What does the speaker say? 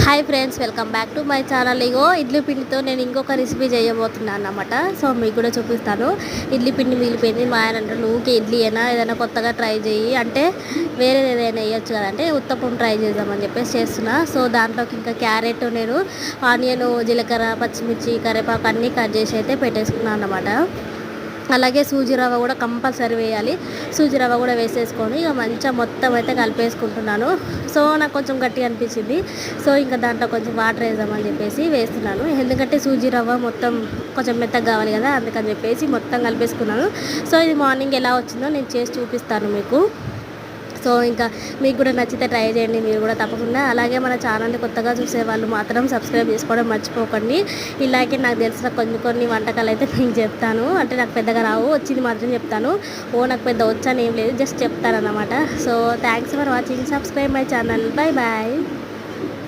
Hi friends, welcome back to my channel. ఇగో ఇడ్లీ పిండితో నేను ఇంకొక రెసిపీ చేయబోతున్నాను అన్నమాట. సో మీకు కూడా చూపిస్తాను. ఇడ్లీ పిండి మిగిలిపోయింది. మా ఆయన అంటారు ఊకే ఇడ్లీ అయినా ఏదైనా కొత్తగా ట్రై చేయి అంటే వేరే ఏదైనా వేయచ్చు కదంటే ఉత్తప్పం ట్రై చేద్దామని చెప్పేసి చేస్తున్నా. సో దాంట్లోకి ఇంకా క్యారెట్, నేను ఆనియన్, జీలకర్ర, పచ్చిమిర్చి, కరివేపాకు అన్నీ కట్ చేసి అయితే పెట్టేసుకున్నాను అన్నమాట. అలాగే సూజీ రవ్వ కూడా కంపల్సరీ వేయాలి. సూజీ రవ్వ కూడా వేసేసుకొని ఇక మంచిగా మొత్తం అయితే కలిపేసుకుంటున్నాను. సో నాకు కొంచెం గట్టిగా అనిపించింది. సో ఇంకా దాంట్లో కొంచెం వాటర్ వేద్దామని చెప్పేసి వేస్తున్నాను. ఎందుకంటే సూజీ రవ్వ మొత్తం కొంచెం మెత్తగా కావాలి కదా, అందుకని చెప్పేసి మొత్తం కలిపేసుకున్నాను. సో ఇది మార్నింగ్ ఎలా వచ్చిందో నేను చేసి చూపిస్తాను మీకు. సో ఇంకా మీకు కూడా నచ్చితే ట్రై చేయండి మీరు కూడా తప్పకుండా. అలాగే మన ఛానల్ని కొత్తగా చూసే వాళ్ళు మాత్రం సబ్స్క్రైబ్ చేసుకోవడం మర్చిపోకండి. ఇలాగే నాకు తెలిసిన కొన్ని వంటకాలు అయితే మీకు చెప్తాను. అంటే నాకు పెద్దగా రావు, వచ్చింది మాత్రం చెప్తాను. నాకు పెద్ద వచ్చని ఏం లేదు, జస్ట్ చెప్తాను అన్నమాట. So thanks for watching. Subscribe my channel. Bye bye.